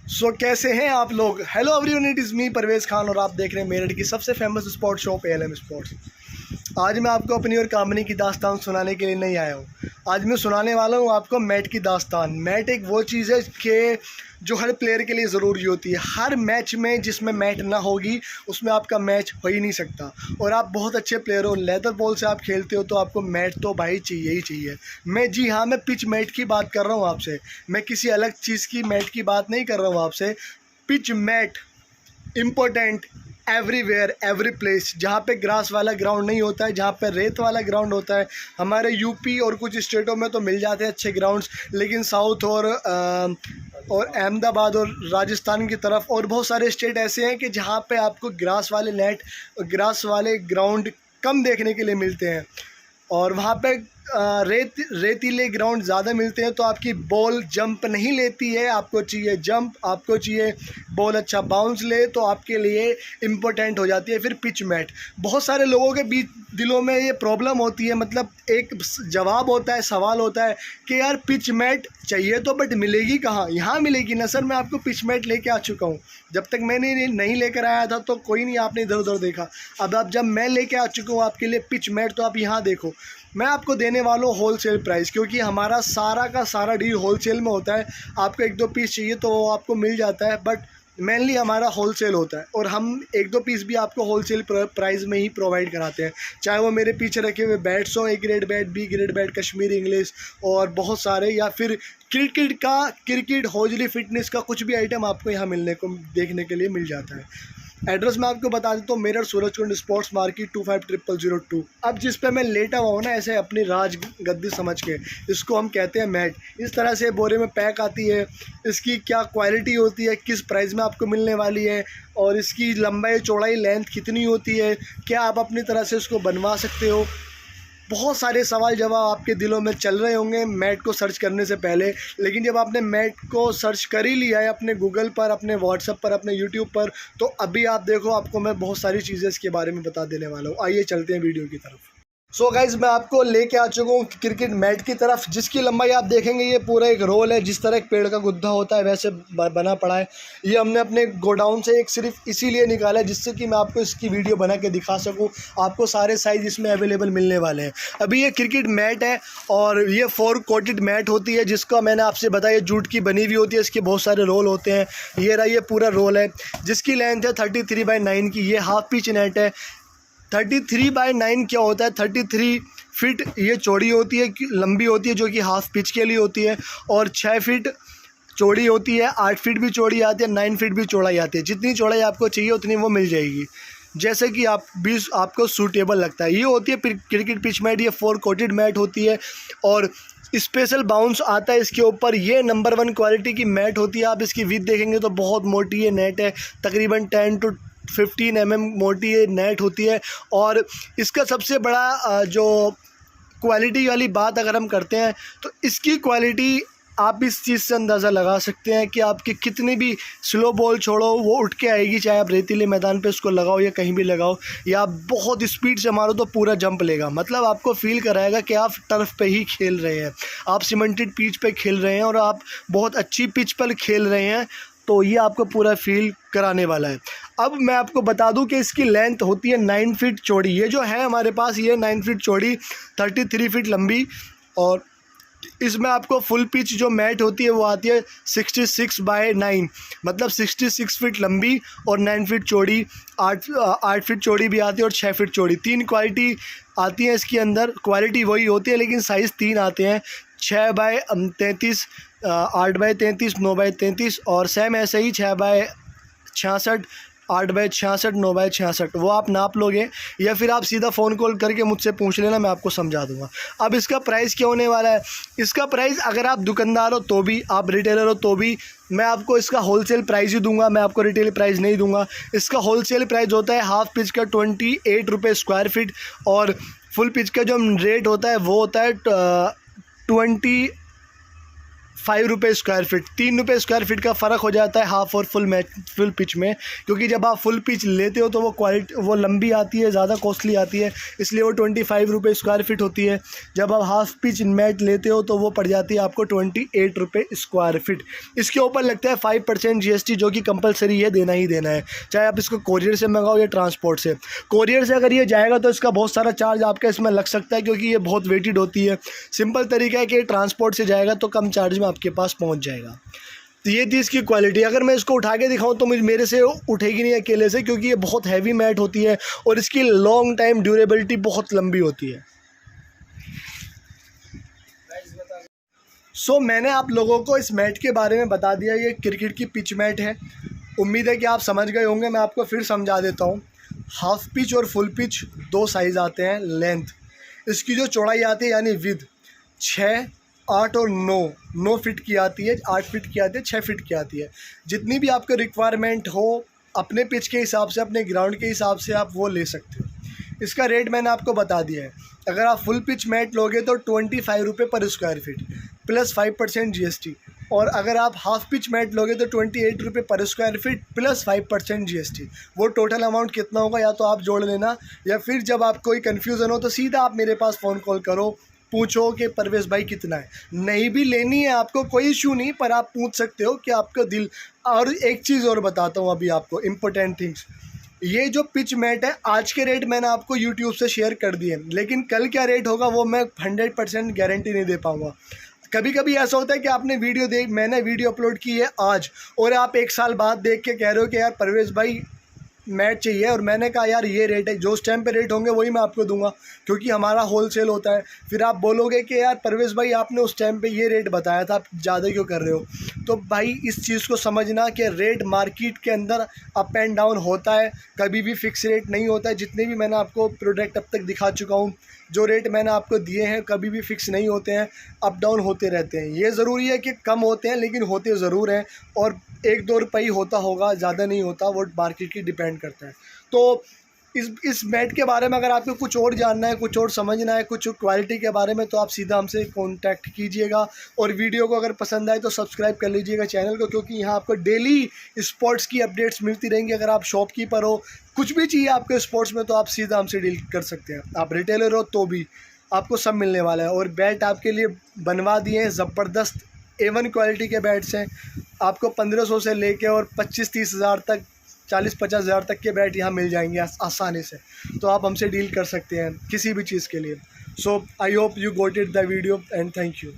कैसे हैं आप लोग। Hello everyone, it is me Parvez Khan और आप देख रहे हैं मेरठ की सबसे famous sport shop ALM sports. आज मैं आपको अपनी और कहानी की दास्तान सुनाने के लिए नहीं आया हूँ। आज मैं सुनाने वाला हूँ आपको मैट की दास्तान। मैट एक वो चीज़ है कि जो हर प्लेयर के लिए ज़रूरी होती है। हर मैच में जिसमें मैट ना होगी उसमें आपका मैच हो ही नहीं सकता। और आप बहुत अच्छे प्लेयर हो, लेदर बॉल से आप खेलते हो तो आपको मैट तो भाई चाहिए ही चाहिए। मैं पिच मैट की बात कर रहा हूँ आपसे। मैं किसी अलग चीज़ की मैट की बात नहीं कर रहा हूँ आपसे। Pitch mat important everywhere every place. जहाँ पे ग्रास वाला ग्राउंड नहीं होता है, जहाँ पे रेत वाला ग्राउंड होता है। हमारे यूपी और कुछ स्टेटों में तो मिल जाते हैं अच्छे ग्राउंड्स, लेकिन साउथ और अहमदाबाद और राजस्थान की तरफ और बहुत सारे स्टेट ऐसे हैं कि जहाँ पे आपको ग्रास वाले ग्राउंड कम देखने के लिए मिलते हैं। और वहाँ पे रेतीले ग्राउंड ज़्यादा मिलते हैं, तो आपकी बॉल जंप नहीं लेती है। आपको चाहिए जंप, आपको चाहिए बॉल अच्छा बाउंस ले, तो आपके लिए इम्पोर्टेंट हो जाती है फिर पिच मैट। बहुत सारे लोगों के बीच दिलों में ये प्रॉब्लम होती है, मतलब एक जवाब होता है, सवाल होता है कि यार पिच मैट चाहिए तो बट मिलेगी कहाँ। यहाँ मिलेगी ना सर, मैं आपको पिच मैट लेके आ चुका हूँ। जब तक मैंने नहीं लेकर आया था तो कोई नहीं, आपने इधर उधर देखा। अब जब मैं लेके आ चुका हूँ आपके लिए पिच मैट, तो आप यहाँ देखो। मैं आपको देने वाला हूँ होलसेल प्राइस, क्योंकि हमारा सारा का सारा डील होलसेल में होता है। आपको एक दो पीस चाहिए तो वो आपको मिल जाता है, बट मेनली हमारा होलसेल होता है। और हम एक दो पीस भी आपको होलसेल प्राइस में ही प्रोवाइड कराते हैं। चाहे वो मेरे पीछे रखे हुए बैट्स हों, A grade bat, B grade bat, Kashmiri English और बहुत सारे, या फिर क्रिकेट हौजरी फिटनेस का कुछ भी आइटम आपको यहाँ देखने के लिए मिल जाता है। एड्रेस मैं आपको बता देता हूँ, मेरठ सूरजकुंड स्पोर्ट्स मार्केट 250002। अब जिस पे मैं लेटा हुआ हूँ ना, ऐसे अपनी राज गद्दी समझ के, इसको हम कहते हैं मैट। इस तरह से बोरे में पैक आती है। इसकी क्या क्वालिटी होती है, किस प्राइस में आपको मिलने वाली है, और इसकी लंबाई चौड़ाई लेंथ कितनी होती है, क्या आप अपनी तरह से इसको बनवा सकते हो। बहुत सारे सवाल जवाब आपके दिलों में चल रहे होंगे मैट को सर्च करने से पहले। लेकिन जब आपने मैट को सर्च कर ही लिया है अपने गूगल पर, अपने व्हाट्सएप पर, अपने यूट्यूब पर, तो अभी आप देखो, आपको मैं बहुत सारी चीज़ें इसके बारे में बता देने वाला हूँ। आइए चलते हैं वीडियो की तरफ। गाइज़, मैं आपको लेके आ चुका हूँ क्रिकेट मैट की तरफ, जिसकी लंबाई आप देखेंगे ये पूरा एक रोल है। जिस तरह एक पेड़ का गुद्दा होता है वैसे बना पड़ा है। ये हमने अपने गोडाउन से एक सिर्फ इसीलिए निकाला है जिससे कि मैं आपको इसकी वीडियो बना के दिखा सकूँ। आपको सारे साइज़ इसमें अवेलेबल मिलने वाले हैं। अभी ये क्रिकेट मैट है और ये 4 कोटेड मैट होती है, जिसका मैंने आपसे बताया जूट की बनी हुई होती है। इसके बहुत सारे रोल होते हैं। ये रहा, ये पूरा रोल है जिसकी लेंथ है 33/9 की। ये हाफ पिच नेट है। 33/9 क्या होता है? 33 फीट ये चौड़ी होती है, लंबी होती है, जो कि हाफ पिच के लिए होती है। और 6 फीट चौड़ी होती है, 8 फीट भी चौड़ी आती है, 9 फीट भी चौड़ाई आती है। जितनी चौड़ाई आपको चाहिए उतनी वो मिल जाएगी, जैसे कि आपको सूटेबल लगता है। ये होती है क्रिकेट पिच मैट। ये 4 कोटेड मैट होती है और स्पेशल बाउंस आता है इसके ऊपर। ये नंबर 1 क्वालिटी की मैट होती है। आप इसकी विड्थ देखेंगे तो बहुत मोटी ये नेट है, तकरीबन 10 to 15 mm मोटी ये नेट होती है। और इसका सबसे बड़ा जो क्वालिटी वाली बात अगर हम करते हैं तो इसकी क्वालिटी आप इस चीज़ से अंदाज़ा लगा सकते हैं कि आपकी कितनी भी स्लो बॉल छोड़ो वो उठ के आएगी, चाहे आप रेतीले मैदान पे उसको लगाओ या कहीं भी लगाओ, या आप बहुत स्पीड से मारो तो पूरा जंप लेगा। मतलब आपको फील कराएगा कि आप टर्फ पे ही खेल रहे हैं, आप सीमेंटेड पिच पे खेल रहे हैं और आप बहुत अच्छी पिच पर खेल रहे हैं। तो ये आपको पूरा फील कराने वाला है। अब मैं आपको बता दूं कि इसकी लेंथ होती है 9 फीट चौड़ी। ये जो है हमारे पास, ये 9 फीट चौड़ी, 33 फीट लंबी। और इसमें आपको फुल पिच जो मैट होती है वो आती है 66/9, मतलब 66 फीट लंबी और 9 फीट चौड़ी। 8 फीट चौड़ी भी आती है और 6 फीट चौड़ी। 3 क्वालिटी आती है इसके अंदर। क्वालिटी वही होती है लेकिन साइज़ 3 आते हैं, 6/33, 8/33, 9/33 और सेम ऐसे ही 6/66, 8/66, 9/66। वो आप नाप लोगे या फिर आप सीधा फ़ोन कॉल करके मुझसे पूछ लेना, मैं आपको समझा दूंगा। अब इसका प्राइस क्या होने वाला है? इसका प्राइस अगर आप दुकानदार हो तो भी, आप रिटेलर हो तो भी, मैं आपको इसका होलसेल प्राइस ही दूंगा, मैं आपको रिटेल प्राइस नहीं दूंगा। इसका होलसेल प्राइस होता है हाफ पिच का 28 रुपये स्क्वायर फीट, और फुल पिच का जो रेट होता है वो होता है ₹5 स्क्वायर फीट, ₹3 स्क्वायर फीट का फ़र्क हो जाता है हाफ़ और फुल पिच में, क्योंकि जब आप फुल पिच लेते हो तो वो लंबी आती है, ज़्यादा कॉस्टली आती है, इसलिए वो ₹25 स्क्वायर फीट होती है। जब आप हाफ़ पिच मैट लेते हो तो वो पड़ जाती है आपको ₹28 स्क्वायर फीट। इसके ऊपर लगता है 5% GST, जो कि कंपलसरी है, देना ही देना है, चाहे आप इसको कोरियर से मंगाओ या ट्रांसपोर्ट से। कोरियर से अगर ये जाएगा तो इसका बहुत सारा चार्ज आपका इसमें लग सकता है, क्योंकि ये बहुत वेटेड होती है। सिंपल तरीका है कि ट्रांसपोर्ट से जाएगा तो कम चार्ज में आपके पास पहुंच जाएगा। तो ये थी इसकी क्वालिटी। अगर मैं इसको उठा के दिखाऊं तो मेरे से उठेगी नहीं अकेले से, क्योंकि ये बहुत हैवी मैट होती है और इसकी लॉन्ग टाइम ड्यूरेबिलिटी बहुत लंबी होती है। मैंने आप लोगों को इस मैट के बारे में बता दिया। ये क्रिकेट की पिच मैट है। उम्मीद है कि आप समझ गए होंगे। मैं आपको फिर समझा देता हूँ। हाफ पिच और फुल पिच 2 साइज़ आते हैं। लेंथ इसकी जो चौड़ाई आती है यानी विद 6, 8 और 9 फीट की आती है, 8 फीट की आती है, 6 फीट की आती है। जितनी भी आपको रिक्वायरमेंट हो अपने पिच के हिसाब से, अपने ग्राउंड के हिसाब से आप वो ले सकते हो। इसका रेट मैंने आपको बता दिया है। अगर आप फुल पिच मैट लोगे तो ₹25 पर स्क्वायर फीट प्लस 5% GST, और अगर आप हाफ पिच मैट लोगे तो ₹28 पर स्क्वायर फीट प्लस 5% GST। वो टोटल अमाउंट कितना होगा या तो आप जोड़ लेना, या फिर जब आप कोई कन्फ्यूज़न हो तो सीधा आप मेरे पास फ़ोन कॉल करो, पूछो कि परवेश भाई कितना है। नहीं भी लेनी है आपको कोई इशू नहीं, पर आप पूछ सकते हो कि आपका दिल। और एक चीज़ और बताता हूँ अभी आपको, इम्पोर्टेंट थिंग्स। ये जो पिच मैट है आज के रेट मैंने आपको यूट्यूब से शेयर कर दिए, लेकिन कल क्या रेट होगा वो मैं 100% गारंटी नहीं दे पाऊँगा। कभी कभी ऐसा होता है कि मैंने वीडियो अपलोड की है आज, और आप 1 साल बाद देख के कह रहे हो कि यार परवेश भाई मैट चाहिए, और मैंने कहा यार ये रेट है। जो उस टाइम पे रेट होंगे वही मैं आपको दूंगा, क्योंकि हमारा होलसेल होता है। फिर आप बोलोगे कि यार परवेश भाई आपने उस टाइम पे ये रेट बताया था, आप ज़्यादा क्यों कर रहे हो। तो भाई इस चीज़ को समझना कि रेट मार्केट के अंदर अप एंड डाउन होता है, कभी भी फिक्स रेट नहीं होता है। जितने भी मैंने आपको प्रोडक्ट अब तक दिखा चुका हूँ, जो रेट मैंने आपको दिए हैं कभी भी फिक्स नहीं होते हैं, अप डाउन होते रहते हैं। ये ज़रूरी है कि कम होते हैं, लेकिन होते ज़रूर हैं, और 1-2 रुपये ही होता होगा, ज़्यादा नहीं होता। वो मार्केट की डिपेंड करता है। तो इस मैट के बारे में अगर आपको कुछ और जानना है, कुछ और समझना है, कुछ क्वालिटी के बारे में, तो आप सीधा हमसे कांटेक्ट कीजिएगा। और वीडियो को अगर पसंद आए तो सब्सक्राइब कर लीजिएगा चैनल को, क्योंकि यहाँ आपको डेली स्पोर्ट्स की अपडेट्स मिलती रहेंगी। अगर आप शॉपकीपर हो, कुछ भी चाहिए आपको स्पोर्ट्स में, तो आप सीधा हमसे डील कर सकते हैं। आप रिटेलर हो तो भी आपको सब मिलने वाला है। और बैट आपके लिए बनवा दिए हैं ज़बरदस्त A1 क्वालिटी के बैट्स हैं। आपको 1500 से लेके और 25-30 हज़ार तक, 40-50 हज़ार तक के बैट यहाँ मिल जाएंगे आसानी से। तो आप हमसे डील कर सकते हैं किसी भी चीज़ के लिए। So I hope you got it the video and thank you.